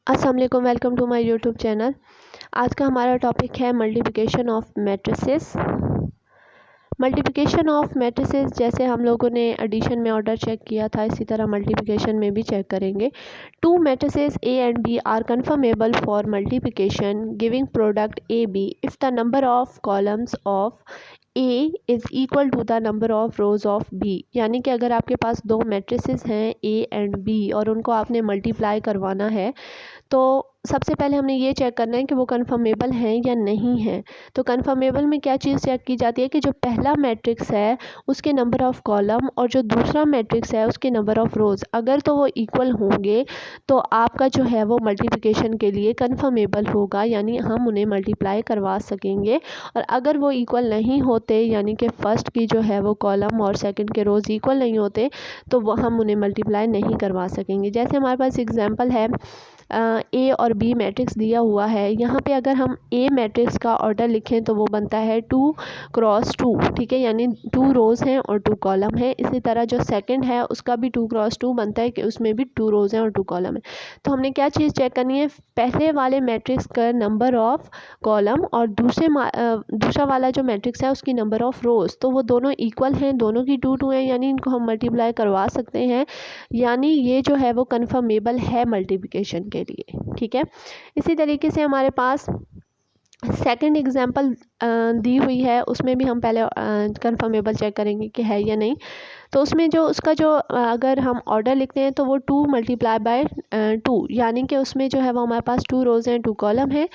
अस्सलाम वालेकुम, welcome to my YouTube channel. आज का हमारा टॉपिक है multiplication of matrices. Multiplication of matrices जैसे हम लोगों ने एडिशन में ऑर्डर चेक किया था, इसी तरह मल्टीप्लिकेशन में भी चेक करेंगे। Two matrices A and B are conformable for multiplication giving product A B if the number of columns of A is equal to the number of rows of B. यानी कि अगर आपके पास दो matrices हैं ए and B और उनको आपने multiply करवाना है, तो सबसे पहले हमने ये चेक करना है कि वो कन्फर्मेबल हैं या नहीं हैं। तो कन्फर्मेबल में क्या चीज़ चेक की जाती है कि जो पहला मैट्रिक्स है उसके नंबर ऑफ़ कॉलम और जो दूसरा मैट्रिक्स है उसके नंबर ऑफ़ रोज़, अगर तो वो इक्वल होंगे तो आपका जो है वो मल्टीप्लिकेशन के लिए कन्फर्मेबल होगा, यानी हम उन्हें मल्टीप्लाई करवा सकेंगे। और अगर वो इक्वल नहीं होते, यानी कि फ़र्स्ट की जो है वो कॉलम और सेकंड के रोज़ इक्वल नहीं होते, तो वो हम उन्हें मल्टीप्लाई नहीं करवा सकेंगे। जैसे हमारे पास एग्जांपल है, ए और बी मैट्रिक्स दिया हुआ है। यहाँ पे अगर हम ए मैट्रिक्स का ऑर्डर लिखें तो वो बनता है 2 क्रॉस 2, ठीक है, यानी 2 रोज़ हैं और 2 कॉलम है। इसी तरह जो सेकंड है उसका भी 2 क्रॉस 2 बनता है कि उसमें भी 2 रोज़ हैं और 2 कॉलम है। तो हमने क्या चीज़ चेक करनी है, पहले वाले मैट्रिक्स का नंबर ऑफ़ कॉलम और दूसरा वाला जो मैट्रिक्स है उसकी नंबर ऑफ़ रोज़, तो वो दोनों इक्वल हैं, दोनों की 2 2 हैं, यानी इनको हम मल्टीप्लाई करवा सकते हैं। यानी ये जो है वो कन्फर्मेबल है मल्टीप्लिकेशन के लिए, ठीक है। इसी तरीके से हमारे पास सेकंड एग्जांपल दी हुई है, उसमें भी हम पहले कन्फर्मेबल चेक करेंगे कि है या नहीं। तो उसमें जो उसका जो अगर हम ऑर्डर लिखते हैं तो वो 2 मल्टीप्लाई बाय 2, यानी कि उसमें जो है वो हमारे पास 2 रोज़ हैं 2 कॉलम है।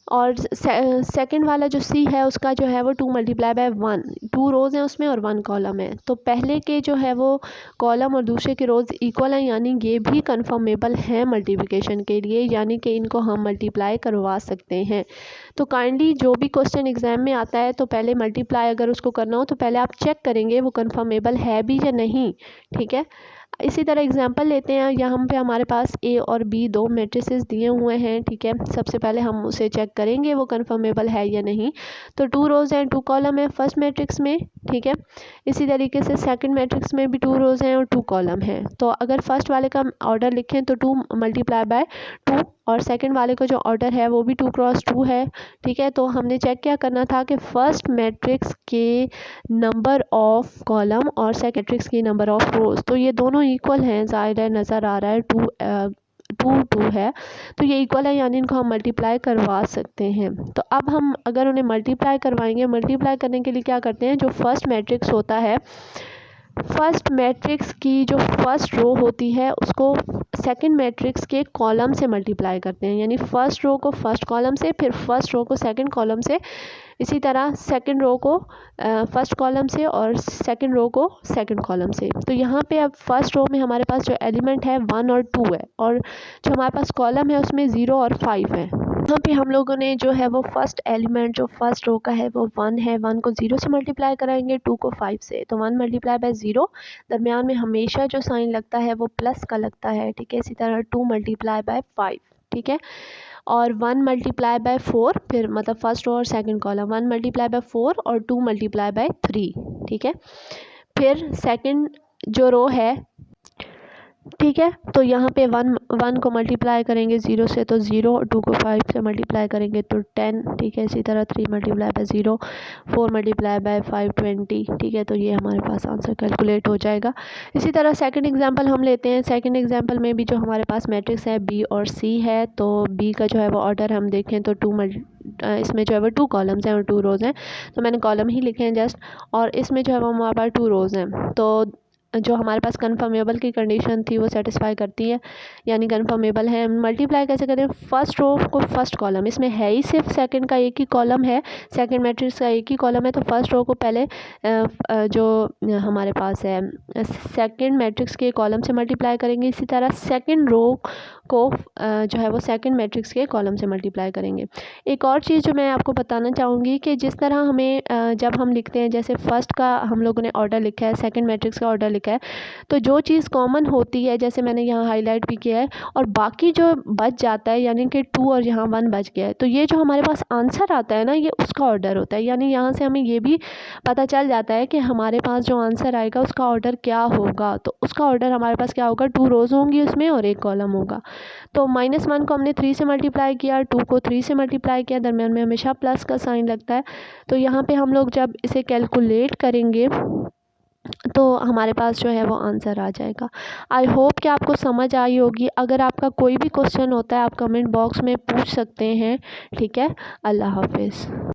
और सेकंड वाला जो सी है उसका जो है वो 2 मल्टीप्लाई बाय 1, 2 रोज़ हैं उसमें और 1 कॉलम है। तो पहले के जो है वो कॉलम और दूसरे के रोज़ इक्वल हैं, यानी ये भी कन्फर्मेबल हैं मल्टीप्लिकेशन के लिए, यानी कि इनको हम मल्टीप्लाई करवा सकते हैं। तो काइंडली जो भी क्वेश्चन एग्ज़ाम में आता है तो पहले मल्टीप्लाई अगर उसको करना हो तो पहले आप चेक करेंगे वो कन्फर्मेबल है भी या नहीं, ठीक है। इसी तरह एग्जांपल लेते हैं, यहाँ पे हमारे पास ए और बी दो मैट्रिसेस दिए हुए हैं, ठीक है। सबसे पहले हम उसे चेक करेंगे वो कन्फर्मेबल है या नहीं। तो 2 रोज़ हैं 2 कॉलम है फर्स्ट मैट्रिक्स में, ठीक है। इसी तरीके से सेकंड मैट्रिक्स में भी 2 रोज़ हैं और 2 कॉलम है। तो अगर फर्स्ट वाले का ऑर्डर लिखें तो 2 मल्टीप्लाई बाय 2 और सेकंड वाले का जो ऑर्डर है वो भी 2 क्रॉस 2 है, ठीक है। तो हमने चेक क्या करना था कि फर्स्ट मैट्रिक्स के नंबर ऑफ़ कॉलम और सेकंड मैट्रिक्स की नंबर ऑफ़ रोज़, तो ये दोनों इक्वल हैं, ज़ाहिर है नज़र आ रहा है 2 है, तो ये इक्वल है, यानी इनको हम मल्टीप्लाई करवा सकते हैं। तो अब हम अगर उन्हें मल्टीप्लाई करवाएंगे, मल्टीप्लाई करने के लिए क्या करते हैं, जो फर्स्ट मैट्रिक्स होता है, फर्स्ट मैट्रिक्स की जो फर्स्ट रो होती है उसको सेकंड मैट्रिक्स के कॉलम से मल्टीप्लाई करते हैं, यानी फ़र्स्ट रो को फर्स्ट कॉलम से, फिर फर्स्ट रो को सेकंड कॉलम से, इसी तरह सेकंड रो को फर्स्ट कॉलम से और सेकंड रो को सेकंड कॉलम से। तो यहाँ पे अब फर्स्ट रो में हमारे पास जो एलिमेंट है 1 और 2 है और जो हमारे पास कॉलम है उसमें 0 और 5 है। यहाँ पे हम लोगों ने जो है वो फर्स्ट एलिमेंट जो फर्स्ट रो का है वो 1 है, 1 को 0 से मल्टीप्लाई कराएंगे, 2 को 5 से, तो 1 मल्टीप्लाई बाय 0, दरमियान में हमेशा जो साइन लगता है वो प्लस का लगता है, ठीक है। इसी तरह 2 मल्टीप्लाई बाय 5, ठीक है। और 1 मल्टीप्लाई बाय 4, फिर मतलब फर्स्ट रो और सेकंड कॉलम, 1 मल्टीप्लाई बाय 4 और 2 मल्टीप्लाई बाय 3, ठीक है। फिर सेकंड जो रो है, ठीक है, तो यहाँ पे 1 को मल्टीप्लाई करेंगे 0 से तो 0, 2 को 5 से मल्टीप्लाई करेंगे तो 10, ठीक है। इसी तरह 3 मल्टीप्लाई बाय 0, 4 मल्टीप्लाई बाय 5 20, ठीक है। तो ये हमारे पास आंसर कैलकुलेट हो जाएगा। इसी तरह सेकंड एग्जांपल हम लेते हैं। सेकंड एग्जांपल में भी जो हमारे पास मैट्रिक्स है बी और सी है, तो बी का जो है वो ऑर्डर हम देखें तो इसमें जो है वो 2 कॉलम्स हैं और 2 रोज़ हैं, तो मैंने कॉलम ही लिखे हैं जस्ट, और इसमें जो है वो हमारे पास 2 रोज़ हैं। तो जो हमारे पास कन्फर्मेबल की कंडीशन थी वो सेटिस्फाई करती है, यानी कन्फर्मेबल है। मल्टीप्लाई कैसे करें, फर्स्ट रो को फर्स्ट कॉलम, इसमें है ही सिर्फ सेकंड का एक ही कॉलम है, सेकंड मैट्रिक्स का एक ही कॉलम है, तो फर्स्ट रो को पहले जो हमारे पास है सेकंड मैट्रिक्स के कॉलम से मल्टीप्लाई करेंगे। इसी तरह सेकंड रो को जो है वो सेकंड मैट्रिक्स के कॉलम से मल्टीप्लाई करेंगे। एक और चीज़ जो मैं आपको बताना चाहूँगी कि जिस तरह हमें जब हम लिखते हैं, जैसे फर्स्ट का हम लोगों ने ऑर्डर लिखा है, सेकंड मैट्रिक्स का ऑर्डर लिखा ठीक है। तो जो चीज़ कॉमन होती है जैसे मैंने यहाँ हाईलाइट भी किया है, और बाकी जो बच जाता है यानी कि 2 और यहाँ 1 बच गया है, तो ये जो हमारे पास आंसर आता है ना, ये उसका ऑर्डर होता है। यानी यहाँ से हमें ये भी पता चल जाता है कि हमारे पास जो आंसर आएगा उसका ऑर्डर क्या होगा। तो उसका ऑर्डर हमारे पास क्या होगा, 2 रोज़ होंगी उसमें और 1 कॉलम होगा। तो -1 को हमने 3 से मल्टीप्लाई किया, 2 को 3 से मल्टीप्लाई किया, दरम्यान में हमेशा प्लस का साइन लगता है। तो यहाँ पे हम लोग जब इसे कैलकुलेट करेंगे तो हमारे पास जो है वो आंसर आ जाएगा। आई होप कि आपको समझ आई होगी। अगर आपका कोई भी क्वेश्चन होता है आप कमेंट बॉक्स में पूछ सकते हैं, ठीक है। अल्लाह हाफिज़।